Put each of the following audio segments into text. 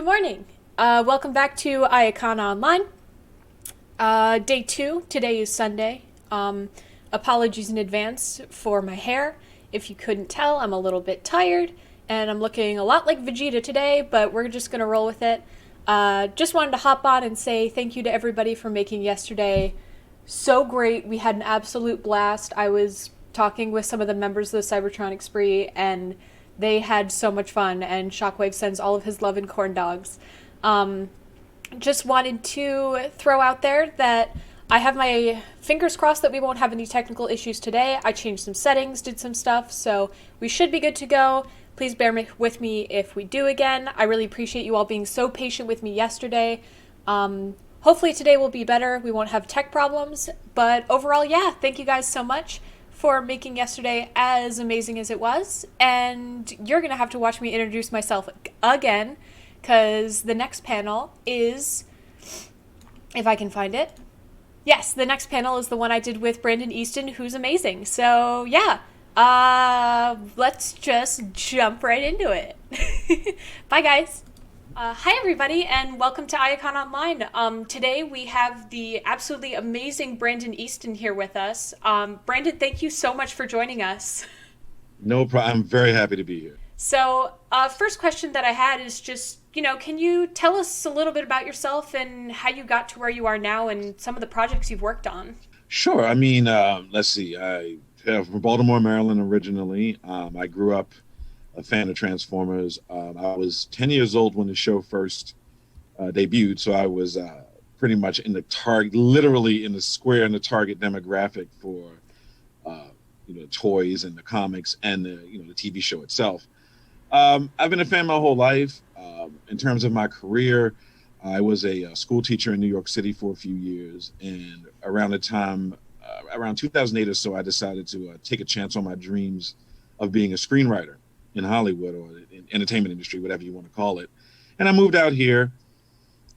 Good morning. Welcome back to Iacon Online. Day 2. Today is Sunday. Apologies in advance for my hair. If you couldn't tell, I'm a little bit tired, and I'm looking a lot like Vegeta today, but we're just going to roll with it. Just wanted to hop on and say thank you to everybody for making yesterday so great. We had an absolute blast. I was talking with some of the members of the Cybertron Spree, and they had so much fun, and Shockwave sends all of his love and corn dogs. Just wanted to throw out there that I have my fingers crossed that we won't have any technical issues today. I changed some settings, did some stuff, so we should be good to go. Please bear with me if we do again. I really appreciate you all being so patient with me yesterday. Hopefully today will be better. We won't have tech problems, but overall, yeah, thank you guys so much for making yesterday as amazing as it was. And you're going to have to watch me introduce myself again, because the next panel is, if I can find it. Yes, the next panel is the one I did with Brandon Easton, who's amazing. So, yeah, let's just jump right into it. Bye, guys. Hi, everybody, and welcome to Iacon Online. Today we have the absolutely amazing Brandon Easton here with us. Brandon, thank you so much for joining us. No problem. I'm very happy to be here. So, first question that I had is just, can you tell us a little bit about yourself and how you got to where you are now and some of the projects you've worked on? Sure. Let's see. I'm from Baltimore, Maryland originally. I grew up a fan of Transformers. I was 10 years old when the show first debuted, so I was pretty much in the literally in the square in the target demographic for toys and the comics and the TV show itself. I've been a fan my whole life. In terms of my career, I was a school teacher in New York City for a few years, and around the time, around 2008 or so, I decided to take a chance on my dreams of being a screenwriter in Hollywood or in entertainment industry, whatever you want to call it. And I moved out here,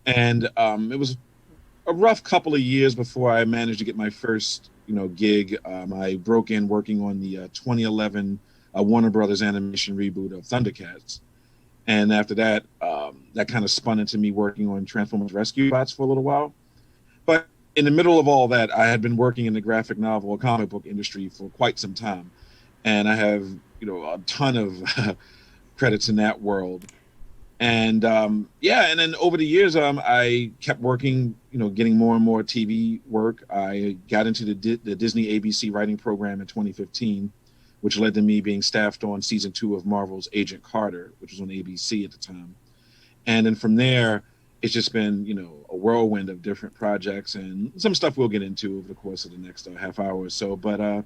and it was a rough couple of years before I managed to get my first, gig. I broke in working on the 2011 Warner Brothers animation reboot of Thundercats. And after that, that kind of spun into me working on Transformers Rescue Bots for a little while. But in the middle of all that, I had been working in the graphic novel or comic book industry for quite some time. And I have, a ton of credits in that world. And and then over the years, I kept working, getting more and more TV work. I got into the Disney ABC writing program in 2015, which led to me being staffed on season 2 of Marvel's Agent Carter, which was on ABC at the time. And then from there, it's just been, a whirlwind of different projects and some stuff we'll get into over the course of the next half hour or so. But I've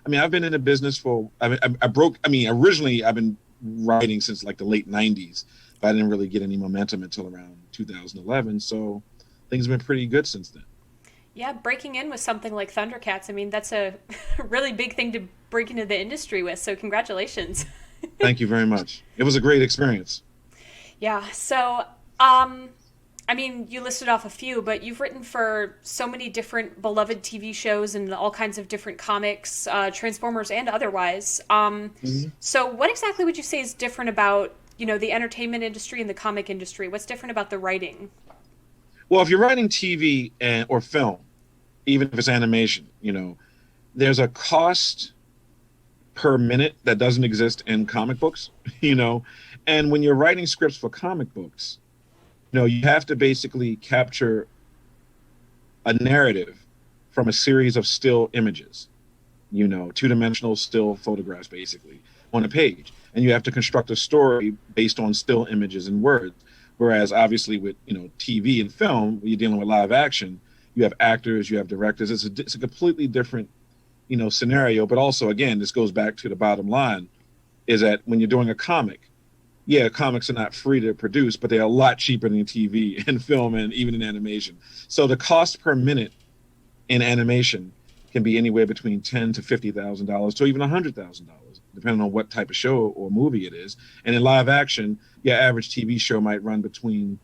been in the business originally I've been writing since like the late 90s, but I didn't really get any momentum until around 2011. So things have been pretty good since then. Yeah, breaking in with something like Thundercats, that's a really big thing to break into the industry with, so congratulations. Thank you very much. It was a great experience. Yeah, so, you listed off a few, but you've written for so many different beloved TV shows and all kinds of different comics, Transformers and otherwise. So what exactly would you say is different about, the entertainment industry and the comic industry? What's different about the writing? Well, if you're writing TV or film, even if it's animation, there's a cost per minute that doesn't exist in comic books, and when you're writing scripts for comic books, you have to basically capture a narrative from a series of still images, two-dimensional still photographs basically on a page, and you have to construct a story based on still images and words. Whereas obviously with, TV and film, when you're dealing with live action, you have actors, you have directors. It's a completely different, scenario. But also, again, this goes back to the bottom line, is that when you're doing a comic, comics are not free to produce, but they're a lot cheaper than TV and film and even in animation. So the cost per minute in animation can be anywhere between $10,000 to $50,000 to even $100,000, depending on what type of show or movie it is. And in live action, your average TV show might run between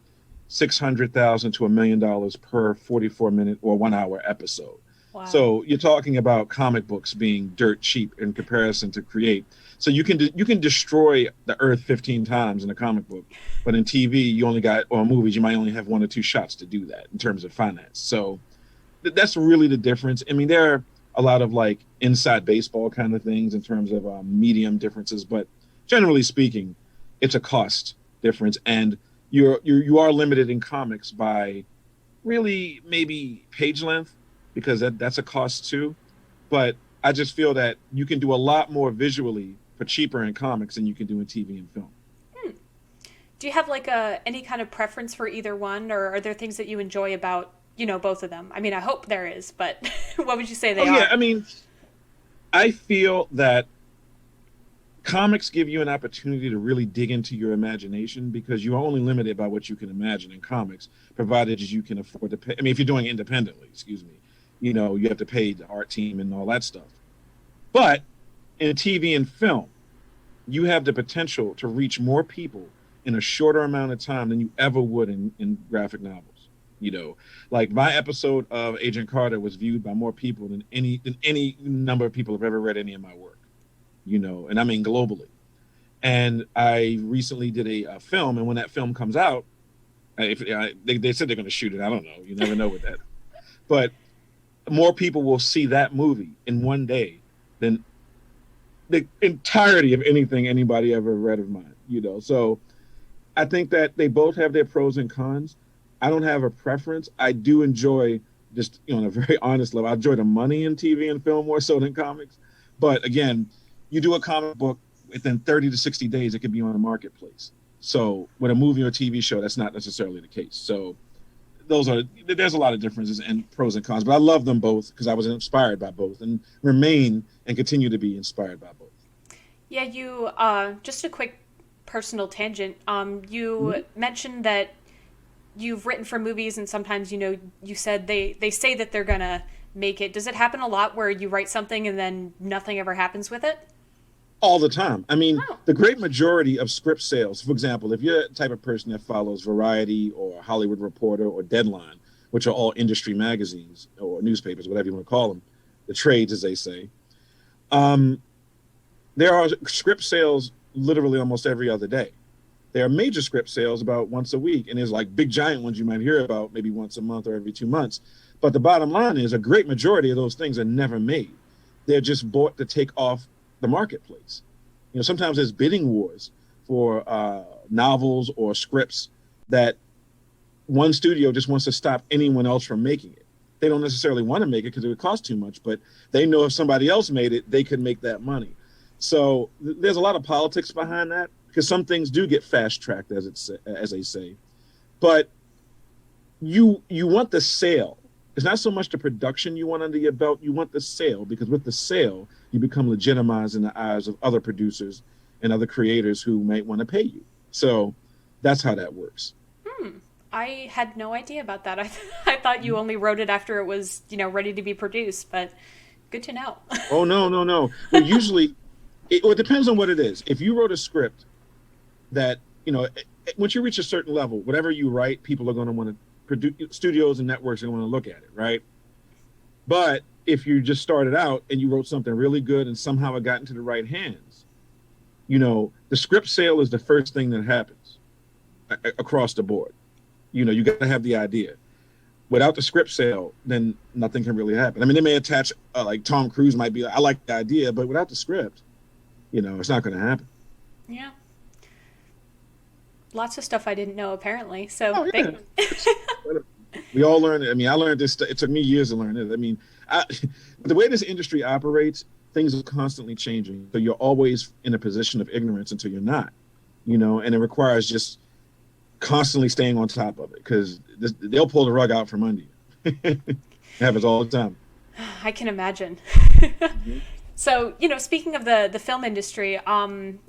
$600,000 to $1 million per 44-minute or 1 hour episode. Wow. So you're talking about comic books being dirt cheap in comparison to create. So you can destroy the earth 15 times in a comic book, but in TV you only got, or movies you might only have one or two shots to do that in terms of finance. So that's really the difference. I mean, there are a lot of like inside baseball kind of things in terms of medium differences, but generally speaking, it's a cost difference, and you are limited in comics by really maybe page length, because that's a cost too. But I just feel that you can do a lot more visually for cheaper in comics than you can do in TV and film. Hmm. Do you have like a any kind of preference for either one, or are there things that you enjoy about both of them? I mean, I hope there is, but what would you say Oh they yeah, are? I mean, I feel that comics give you an opportunity to really dig into your imagination, because you're only limited by what you can imagine in comics, provided you can afford to pay. I mean, if you're doing it independently, excuse me, you have to pay the art team and all that stuff. But in TV and film, you have the potential to reach more people in a shorter amount of time than you ever would in graphic novels. You know, like my episode of Agent Carter was viewed by more people than any number of people have ever read any of my work. And I mean globally. And I recently did a film, and when that film comes out, if they said they're going to shoot it, I don't know. You never know with that. But more people will see that movie in one day than the entirety of anything anybody ever read of mine. So I think that they both have their pros and cons. I don't have a preference. I do enjoy, just on a very honest level, I enjoy the money in TV and film more so than comics. But again, you do a comic book, within 30 to 60 days, it could be on the marketplace. So with a movie or TV show, that's not necessarily the case. So there's a lot of differences and pros and cons, but I love them both because I was inspired by both and remain and continue to be inspired by both. Yeah, you just a quick personal tangent. Mhm. You mentioned that you've written for movies, and sometimes you said they say that they're gonna make it. Does it happen a lot where you write something and then nothing ever happens with it? All the time. I mean, Oh. the great majority of script sales, for example, if you're the type of person that follows Variety or Hollywood Reporter or Deadline, which are all industry magazines or newspapers, whatever you want to call them, the trades, as they say, um, there are script sales literally almost every other day. There are major script sales about once a week, and there's like big giant ones you might hear about maybe once a month or every 2 months. But the bottom line is a great majority of those things are never made. They're just bought to take off the marketplace. Sometimes there's bidding wars for novels or scripts that one studio just wants to stop anyone else from making it. They don't necessarily want to make it because it would cost too much, but they know if somebody else made it, they could make that money. So there's a lot of politics behind that, because some things do get fast tracked, as they say. But you want the sale. It's not so much the production you want under your belt. You want the sale, because with the sale, you become legitimized in the eyes of other producers and other creators who might want to pay you. So that's how that works. Hmm. I had no idea about that. I thought you only wrote it after it was ready to be produced, but good to know. Oh, no, no, no. Well, usually, it depends on what it is. If you wrote a script that, once you reach a certain level, whatever you write, people are going to want to produce, studios and networks are going to want to look at it, right? But if you just started out and you wrote something really good and somehow it got into the right hands, the script sale is the first thing that happens across the board. You got to have the idea. Without the script sale, then nothing can really happen. I mean, they may attach, like Tom Cruise might be like, I like the idea, but without the script, it's not going to happen. Yeah. Lots of stuff I didn't know apparently. So Oh yeah, we all learn it. I mean, I learned this. It took me years to learn it. I mean, the way this industry operates, things are constantly changing. So you're always in a position of ignorance until you're not. And it requires just constantly staying on top of it, because they'll pull the rug out from under you. It happens all the time. I can imagine. Mhm. So, speaking of the film industry,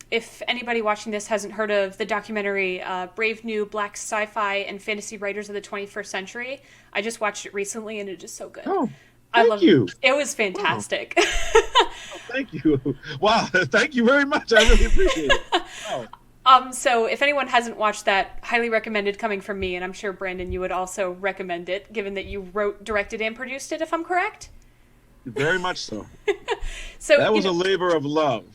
if anybody watching this hasn't heard of the documentary Brave New Black Sci-Fi and Fantasy Writers of the 21st Century, I just watched it recently and it is so good. Oh, I thank love it. you. It was Wow. fantastic. Oh, thank you. Wow. Thank you very much. I really appreciate it. Wow. So if anyone hasn't watched that, highly recommended coming from me, and I'm sure Brandon, you would also recommend it, given that you wrote, directed, and produced it, if I'm correct. Very much so. So, That was a labor of love.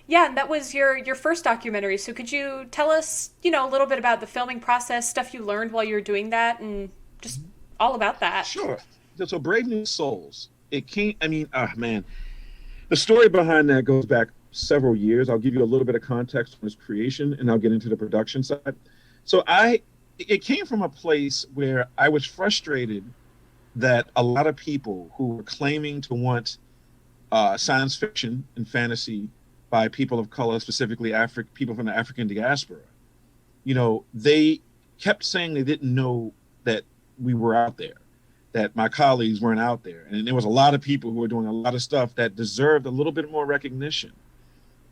yeah, and that was your first documentary. So could you tell us, a little bit about the filming process, stuff you learned while you were doing that, and just all about that? Sure. So Brave New Souls. It came. I mean, man, the story behind that goes back several years. I'll give you a little bit of context on its creation, and I'll get into the production side. So it came from a place where I was frustrated that a lot of people who were claiming to want science fiction and fantasy by people of color, specifically people from the African diaspora, they kept saying they didn't know that we were out there, that my colleagues weren't out there. And there was a lot of people who were doing a lot of stuff that deserved a little bit more recognition,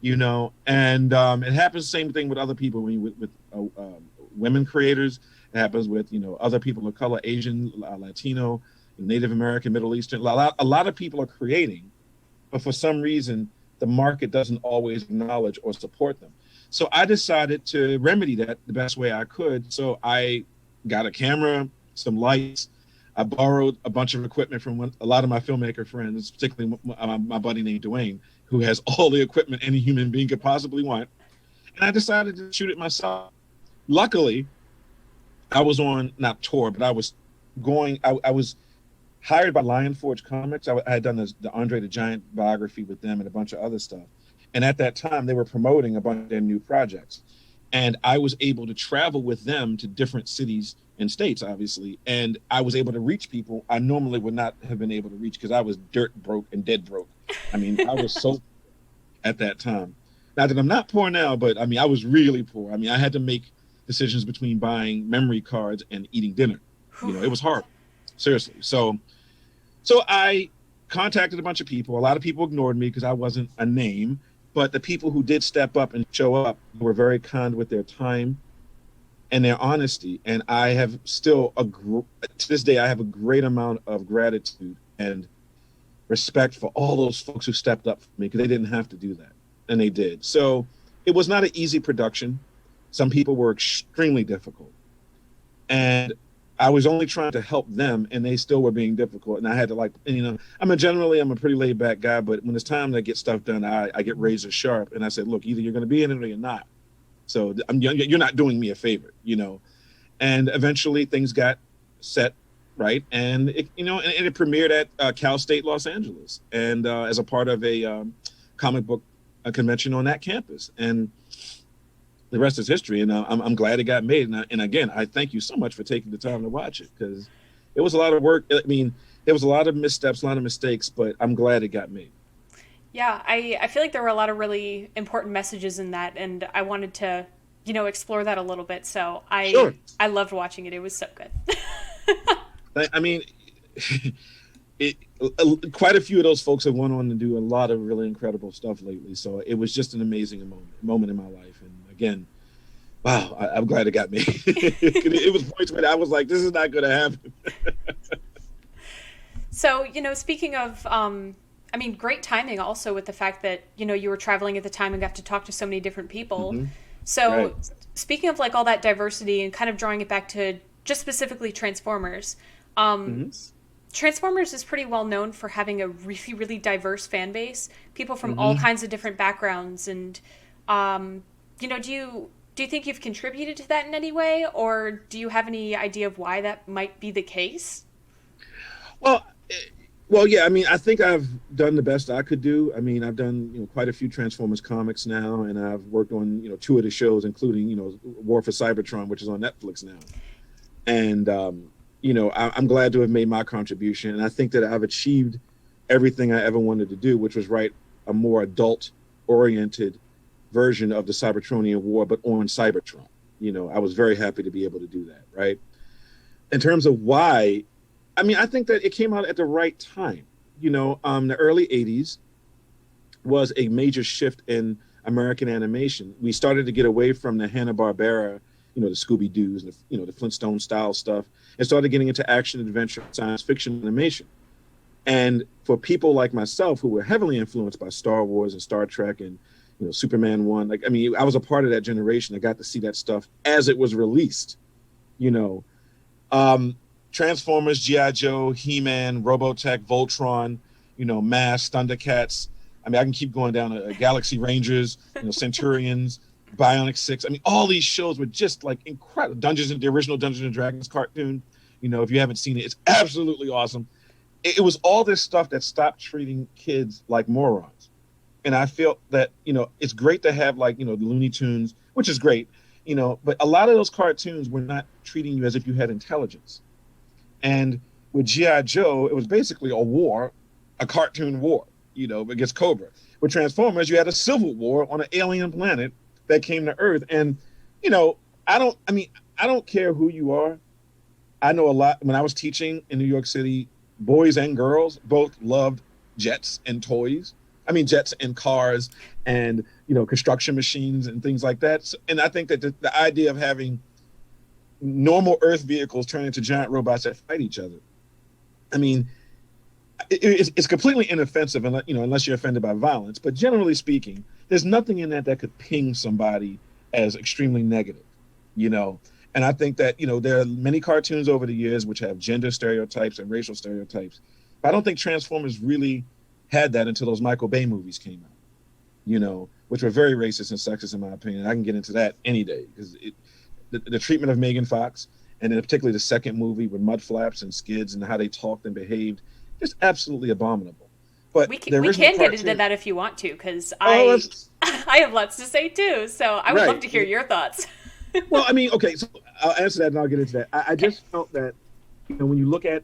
and it happens the same thing with other people with women creators. It happens with, other people of color, Asian, Latino, Native American, Middle Eastern. A lot of people are creating, but for some reason, the market doesn't always acknowledge or support them. So I decided to remedy that the best way I could. So I got a camera, some lights. I borrowed a bunch of equipment from a lot of my filmmaker friends, particularly my buddy named Dwayne, who has all the equipment any human being could possibly want. And I decided to shoot it myself. Luckily, I was on, not tour, but I was hired by Lion Forge Comics. I had done the Andre the Giant biography with them and a bunch of other stuff. And at that time, they were promoting a bunch of their new projects. And I was able to travel with them to different cities and states, obviously. And I was able to reach people I normally would not have been able to reach because I was dirt broke and dead broke. I mean, I was so at that time. Not that I'm not poor now, but I mean, I was really poor. I mean, I had to make decisions between buying memory cards and eating dinner. It was hard. Seriously. So I contacted a bunch of people. A lot of people ignored me because I wasn't a name, but the people who did step up and show up were very kind with their time and their honesty. And I have still, to this day, I have a great amount of gratitude and respect for all those folks who stepped up for me because they didn't have to do that. And they did. So it was not an easy production. Some people were extremely difficult. And I was only trying to help them, and they still were being difficult. And I had to I'm a pretty laid back guy, but when it's time to get stuff done, I get razor sharp. And I said, look, either you're going to be in it or you're not. So you're not doing me a favor, And eventually things got set right, and it premiered at Cal State Los Angeles, and as a part of a comic book convention on that campus, and the rest is history. And I'm glad it got made. And again, I thank you so much for taking the time to watch it because it was a lot of work. I mean, there was a lot of missteps, a lot of mistakes, but I'm glad it got made. Yeah, I feel like there were a lot of really important messages in that, and I wanted to, explore that a little bit. So Sure. I loved watching it. It was so good. I mean, quite a few of those folks have went on to do a lot of really incredible stuff lately. So it was just an amazing moment in my life. And again, wow, I'm glad it got me. It was points where I was like, this is not going to happen. So, speaking of, great timing also with the fact that, you were traveling at the time and got to talk to so many different people. Mm-hmm. So Right. Speaking of all that diversity and kind of drawing it back to just specifically Transformers, Mm-hmm. Transformers is pretty well known for having a really, really diverse fan base. People from Mm-hmm. all kinds of different backgrounds. And, do you think you've contributed to that in any way? Or do you have any idea of why that might be the case? Well, yeah. I mean, I think I've done the best I could do. I mean, I've done quite a few Transformers comics now, and I've worked on two of the shows, including War for Cybertron, which is on Netflix now. And I'm glad to have made my contribution, and I think that I've achieved everything I ever wanted to do, which was write a more adult-oriented version of the Cybertronian War, but on Cybertron. I was very happy to be able to do that. Right. In terms of why. I mean, I think that it came out at the right time. The early 80s was a major shift in American animation. We started to get away from the Hanna-Barbera, the Scooby-Doos, the Flintstone style stuff, and started getting into action, adventure, science fiction animation. And for people like myself who were heavily influenced by Star Wars and Star Trek and, Superman 1, I was a part of that generation. I got to see that stuff as it was released, Transformers, G.I. Joe, He-Man, Robotech, Voltron, Mass, Thundercats. I mean, I can keep going down to Galaxy Rangers, Centurions, Bionic Six. I mean, all these shows were just like incredible. The original Dungeons and Dragons cartoon. If you haven't seen it, it's absolutely awesome. It was all this stuff that stopped treating kids like morons. And I feel that, it's great to have the Looney Tunes, which is great, but a lot of those cartoons were not treating you as if you had intelligence. And with G.I. Joe, it was basically a cartoon war, against Cobra. With Transformers, you had a civil war on an alien planet that came to Earth. And, I don't care who you are. I know a lot. When I was teaching in New York City, boys and girls both loved jets and toys. Jets and cars and, construction machines and things like that. And I think that the idea of having normal Earth vehicles turn into giant robots that fight each other, it's completely inoffensive, unless you're offended by violence. But generally speaking, there's nothing in that could ping somebody as extremely negative, And I think that, there are many cartoons over the years which have gender stereotypes and racial stereotypes. But I don't think Transformers really had that until those Michael Bay movies came out, which were very racist and sexist in my opinion. I can get into that any day because the treatment of Megan Fox, and then particularly the second movie with mud flaps and skids and how they talked and behaved, just absolutely abominable. But we can get into that if you want to, because I have lots to say too. So I would love to hear your thoughts. Well, okay, so I'll answer that and I'll get into that. I just felt that, when you look at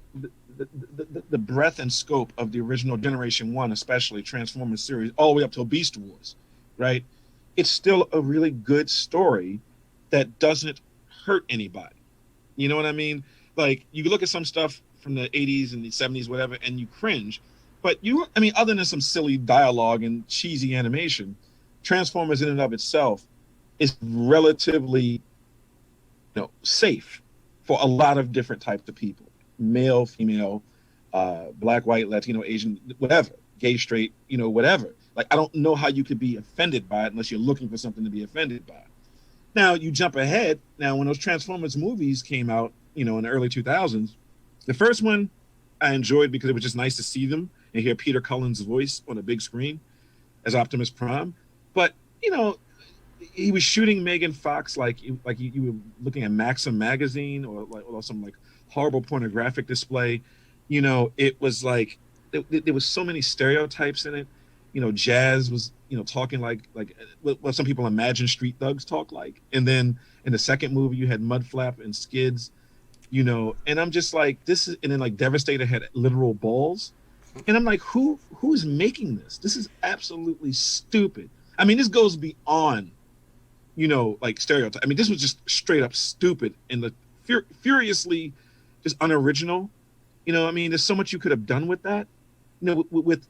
the breadth and scope of the original Generation 1, especially Transformers series, all the way up till Beast Wars, right? It's still a really good story that doesn't hurt anybody. You know what I mean? Like, you look at some stuff from the 80s and the 70s, whatever, and you cringe. But other than some silly dialogue and cheesy animation, Transformers in and of itself is relatively, safe for a lot of different types of people. Male, female, black, white, Latino, Asian, whatever, gay, straight, whatever. Like, I don't know how you could be offended by it unless you're looking for something to be offended by. Now, you jump ahead. Now, when those Transformers movies came out, in the early 2000s, the first one I enjoyed because it was just nice to see them and hear Peter Cullen's voice on a big screen as Optimus Prime. But, he was shooting Megan Fox like you were looking at Maxim magazine or some horrible pornographic display. It was like there was so many stereotypes in it. Jazz was talking like what some people imagine street thugs talk like. And then in the second movie you had Mudflap and Skids, and I'm just like, this is, and then Devastator had literal balls. And I'm like, who is making this? This is absolutely stupid. This goes beyond stereotype. This was just straight up stupid and furiously just unoriginal. There's so much you could have done with that. With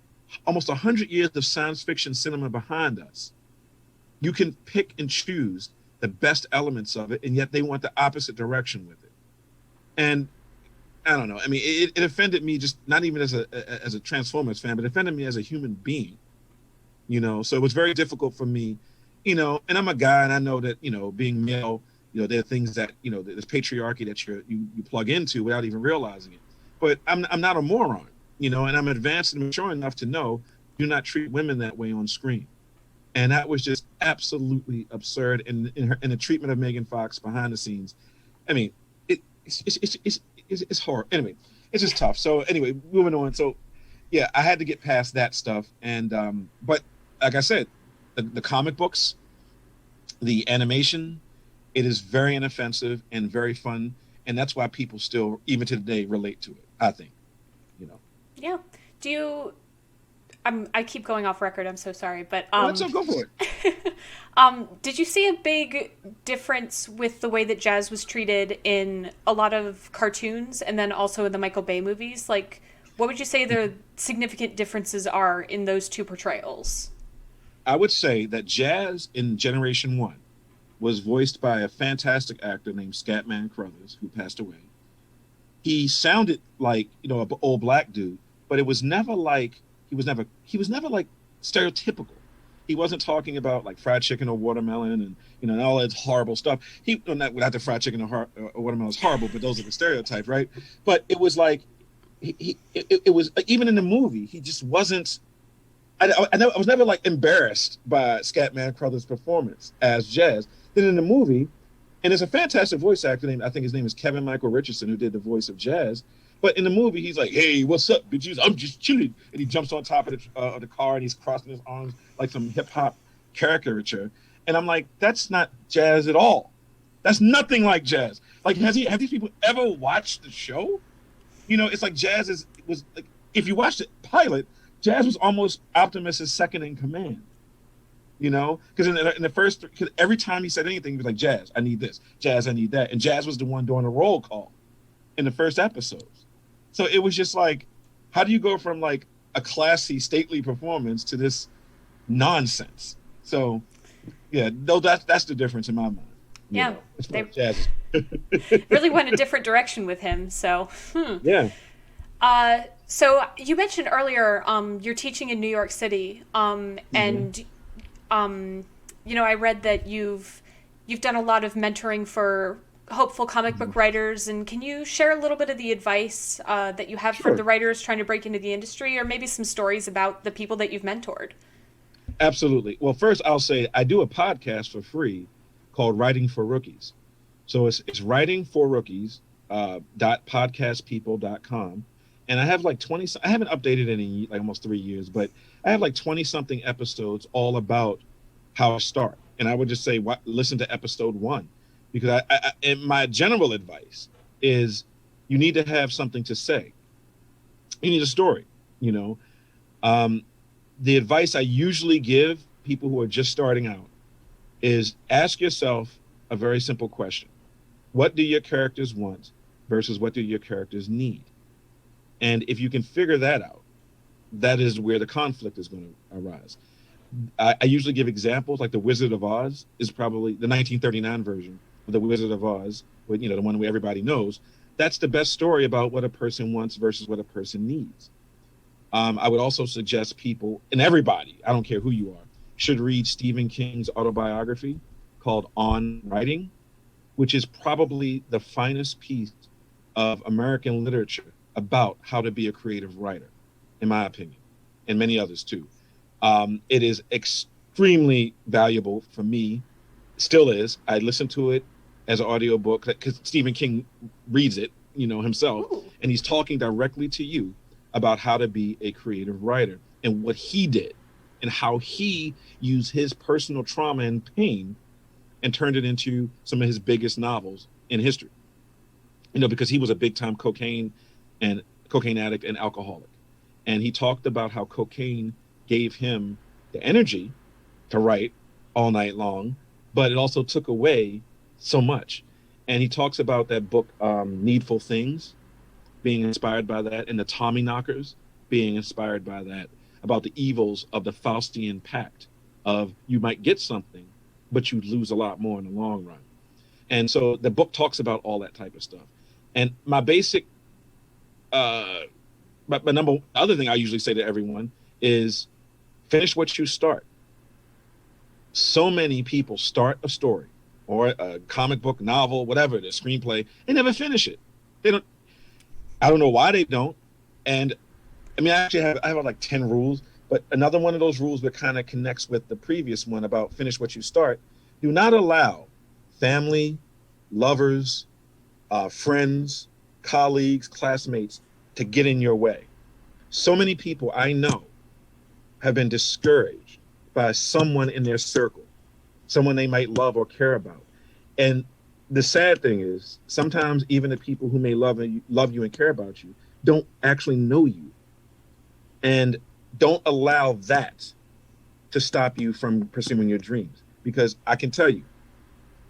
almost 100 years of science fiction cinema behind us, you can pick and choose the best elements of it, and yet they went the opposite direction with it. And I don't know. It offended me, just not even as a Transformers fan, but it offended me as a human being. So it was very difficult for me. And I'm a guy, and I know that, being male, there are things that, there's patriarchy that you plug into without even realizing it. But I'm not a moron, and I'm advanced and mature enough to know, do not treat women that way on screen. And that was just absolutely absurd. And in the treatment of Megan Fox behind the scenes, it's horrible. Anyway, it's just tough. So anyway, moving on. So yeah, I had to get past that stuff. And but like I said, the comic books, the animation, it is very inoffensive and very fun, and that's why people still, even to today, relate to it. I think, Yeah. Do you? I keep going off record. I'm so sorry, but so go for it. Did you see a big difference with the way that Jazz was treated in a lot of cartoons, and then also in the Michael Bay movies? Like, what would you say the significant differences are in those two portrayals? I would say that Jazz in Generation 1 was voiced by a fantastic actor named Scatman Crothers, who passed away. He sounded like, an old black dude, but it was never like, he was never like stereotypical. He wasn't talking about like fried chicken or watermelon and all that horrible stuff. Not the fried chicken or watermelon is horrible, but those are the stereotypes, right? But it was like, it was even in the movie, he just wasn't. I was never like embarrassed by Scatman Crothers' performance as Jazz. Then in the movie, and there's a fantastic voice actor named, I think his name is Kevin Michael Richardson, who did the voice of Jazz. But in the movie, he's like, "Hey, what's up, bitches? I'm just chilling," and he jumps on top of the car and he's crossing his arms like some hip hop caricature. And I'm like, that's not Jazz at all. That's nothing like Jazz. Like, have these people ever watched the show? You know, it's like Jazz was like, if you watch the pilot, Jazz was almost Optimus's second in command. You know, because in the first, cause every time he said anything, he was like, "Jazz, I need this. Jazz, I need that." And Jazz was the one doing the roll call in the first episodes. So it was just like, how do you go from like a classy, stately performance to this nonsense? So, yeah, no, that's the difference in my mind. Yeah, they Jazz really went a different direction with him. So, yeah. So you mentioned earlier, you're teaching in New York City, and you know, I read that you've done a lot of mentoring for hopeful comic book writers, and can you share a little bit of the advice that you have for the writers trying to break into the industry, or maybe some stories about the people that you've mentored? Absolutely. Well, first I'll say I do a podcast for free called Writing for Rookies. So it's Writing for Rookies .podcastpeople.com. And I have like 20, I haven't updated it in like almost 3 years, but I have like 20 something episodes all about how I start. And I would just say, listen to episode 1, because and my general advice is you need to have something to say. You need a story, you know. The advice I usually give people who are just starting out is ask yourself a very simple question. What do your characters want versus what do your characters need? And if you can figure that out, that is where the conflict is going to arise. I usually give examples, like The Wizard of Oz is probably the 1939 version of The Wizard of Oz, you know, the one where everybody knows. That's the best story about what a person wants versus what a person needs. I would also suggest people, and everybody, I don't care who you are, should read Stephen King's autobiography called On Writing, which is probably the finest piece of American literature about how to be a creative writer, in my opinion, and many others too. It is extremely valuable for me, still is. I listen to it as an audiobook because Stephen King reads it, you know, himself. Ooh. And he's talking directly to you about how to be a creative writer and what he did and how he used his personal trauma and pain and turned it into some of his biggest novels in history. You know, because he was a big time cocaine addict and alcoholic. And he talked about how cocaine gave him the energy to write all night long, but it also took away so much. And he talks about that book, Needful Things, being inspired by that, and the Tommyknockers being inspired by that, about the evils of the Faustian pact of you might get something, but you lose a lot more in the long run. And so the book talks about all that type of stuff. And my basic, other thing I usually say to everyone is finish what you start. So many people start a story or a comic book, novel, whatever it is, screenplay, they never finish it. I don't know why they don't. And I mean, I have like 10 rules, but another one of those rules that kind of connects with the previous one about finish what you start. Do not allow family, lovers, friends, colleagues, classmates to get in your way. So many people I know have been discouraged by someone in their circle, someone they might love or care about. And the sad thing is, sometimes even the people who may love you and care about you don't actually know you. And don't allow that to stop you from pursuing your dreams. Because I can tell you,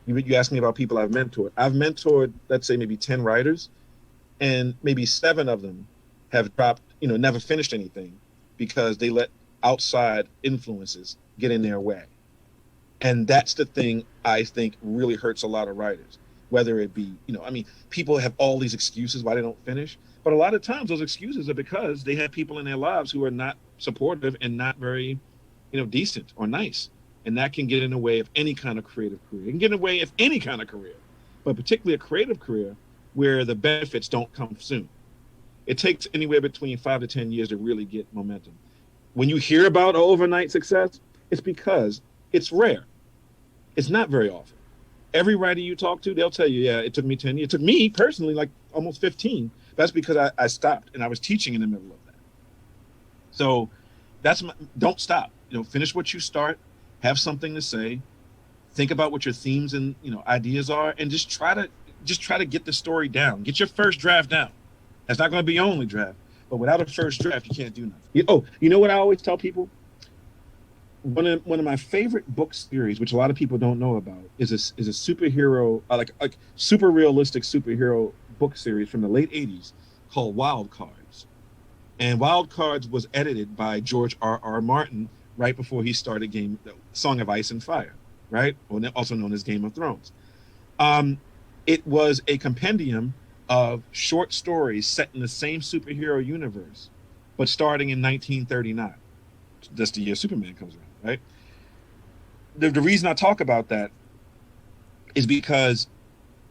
you asked me about people I've mentored. I've mentored, let's say, maybe 10 writers, and maybe 7 of them have dropped, never finished anything because they let outside influences get in their way. And that's the thing I think really hurts a lot of writers, whether it be, people have all these excuses why they don't finish. But a lot of times those excuses are because they have people in their lives who are not supportive and not very, decent or nice. And that can get in the way of any kind of creative career. It can get in the way of any kind of career, but particularly a creative career where the benefits don't come soon. It takes anywhere between 5 to 10 years to really get momentum. When you hear about an overnight success, it's because it's rare. It's not very often. Every writer you talk to, they'll tell you, yeah, it took me 10 years. It took me personally like almost 15. That's because I stopped and I was teaching in the middle of that. So don't stop. Finish what you start, have something to say, think about what your themes and ideas are, and just try to get the story down. Get your first draft down. That's not going to be your only draft, but without a first draft, you can't do nothing. You know what I always tell people? One of my favorite book series, which a lot of people don't know about, is a superhero, like super realistic superhero book series from the late '80s called Wild Cards. And Wild Cards was edited by George R.R. Martin right before he started Song of Ice and Fire, right? Also known as Game of Thrones. It was a compendium of short stories set in the same superhero universe, but starting in 1939. That's the year Superman comes around, right? The reason I talk about that is because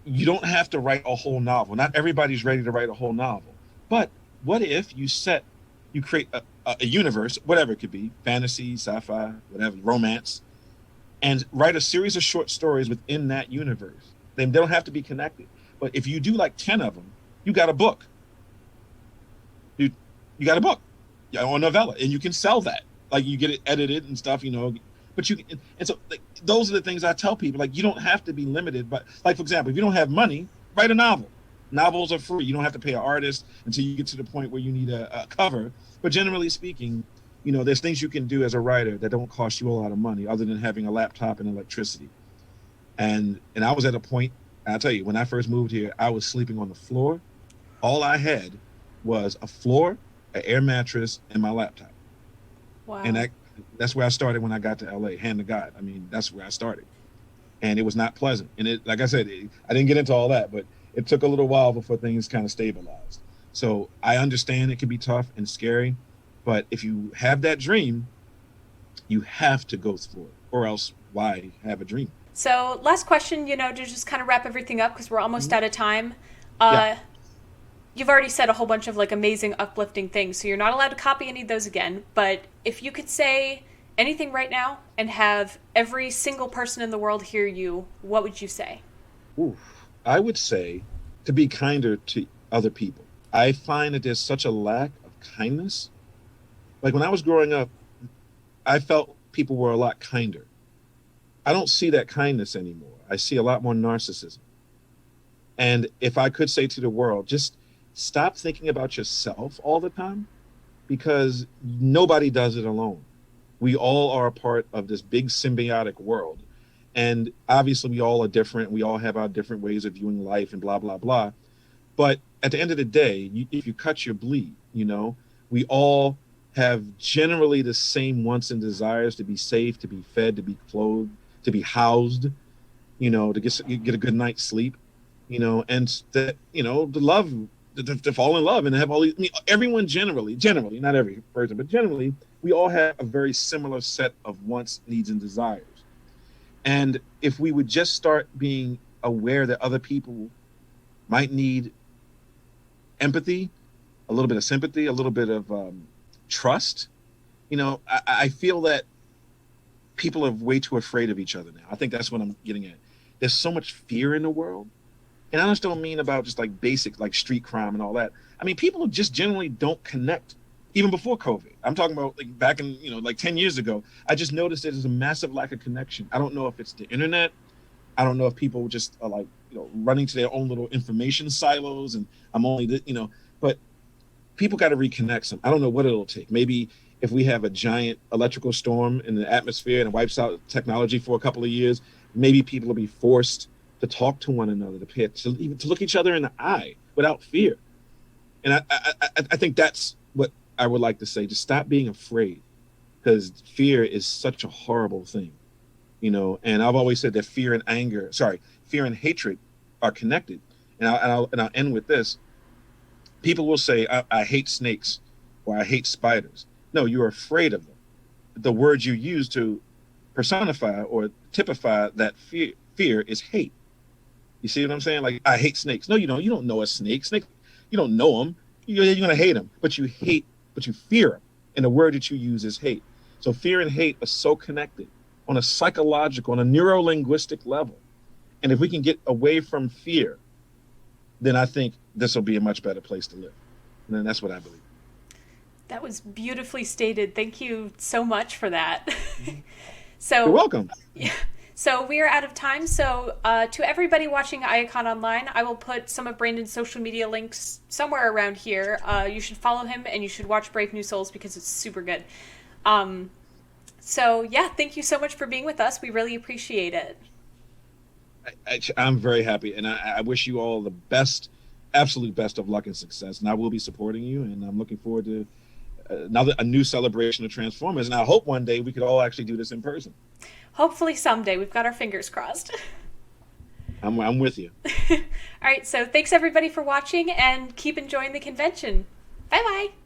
you don't have to write a whole novel. Not everybody's ready to write a whole novel. But what if you create a universe, whatever it could be, fantasy, sci-fi, whatever, romance, and write a series of short stories within that universe. They don't have to be connected. But if you do like 10 of them, you got a book. You got a book, or a novella, and you can sell that. Like you get it edited and stuff, but and so like, those are the things I tell people. Like you don't have to be limited. But like, for example, if you don't have money, write a novel. Novels are free. You don't have to pay an artist until you get to the point where you need a cover. But generally speaking, there's things you can do as a writer that don't cost you a lot of money other than having a laptop and electricity. And I was at a point, I'll tell you, when I first moved here, I was sleeping on the floor. All I had was a floor, an air mattress, and my laptop. Wow. And that's where I started when I got to LA, hand to God. I mean, that's where I started. And it was not pleasant. And like I said, I didn't get into all that, but it took a little while before things kind of stabilized. So I understand it can be tough and scary, but if you have that dream, you have to go through it, or else why have a dream? So last question, to just kind of wrap everything up because we're almost out of time. Yeah. You've already said a whole bunch of like amazing, uplifting things, so you're not allowed to copy any of those again. But if you could say anything right now and have every single person in the world hear you, what would you say? Oof. I would say to be kinder to other people. I find that there's such a lack of kindness. Like when I was growing up, I felt people were a lot kinder. I don't see that kindness anymore. I see a lot more narcissism. And if I could say to the world, just stop thinking about yourself all the time, because nobody does it alone. We all are a part of this big symbiotic world. And obviously we all are different. We all have our different ways of viewing life and blah, blah, blah. But at the end of the day, if you cut your bleed, we all have generally the same wants and desires to be safe, to be fed, to be clothed, to be housed, to get a good night's sleep, and that, to love, to fall in love and have all these, everyone generally, not every person, but generally, we all have a very similar set of wants, needs, and desires. And if we would just start being aware that other people might need empathy, a little bit of sympathy, a little bit of trust, I feel that people are way too afraid of each other now. I think that's what I'm getting at. There's so much fear in the world. And I just don't mean about just like basic, like street crime and all that. I mean, people just generally don't connect, even before COVID. I'm talking about like back in, like 10 years ago. I just noticed there's a massive lack of connection. I don't know if it's the internet. I don't know if people just are like, running to their own little information silos and I'm only, but people got to reconnect some. I don't know what it'll take. Maybe if we have a giant electrical storm in the atmosphere and it wipes out technology for a couple of years, maybe people will be forced to talk to one another, even to look each other in the eye without fear. And I think that's what I would like to say. Just stop being afraid, because fear is such a horrible thing, and I've always said that fear and hatred are connected. And I'll end with this. People will say, I hate snakes or I hate spiders. No, you're afraid of them. The word you use to personify or typify that fear is hate. You see what I'm saying? Like, I hate snakes. No, you don't. You don't know a snake. Snake, you don't know them. you're going to hate him, but you fear him. And the word that you use is hate. So fear and hate are so connected on a psychological, on a neuro-linguistic level. And if we can get away from fear, then I think this will be a much better place to live. And then that's what I believe. That was beautifully stated. Thank you so much for that. So you're welcome. Yeah. So we are out of time. So to everybody watching IACON Online, I will put some of Brandon's social media links somewhere around here. You should follow him and you should watch Brave New Souls because it's super good. So yeah, thank you so much for being with us. We really appreciate it. I'm very happy, and I wish you all the best, absolute best of luck and success. And I will be supporting you, and I'm looking forward to a new celebration of Transformers. And I hope one day we could all actually do this in person. Hopefully someday. We've got our fingers crossed. I'm with you. All right, so thanks everybody for watching, and keep enjoying the convention. Bye-bye.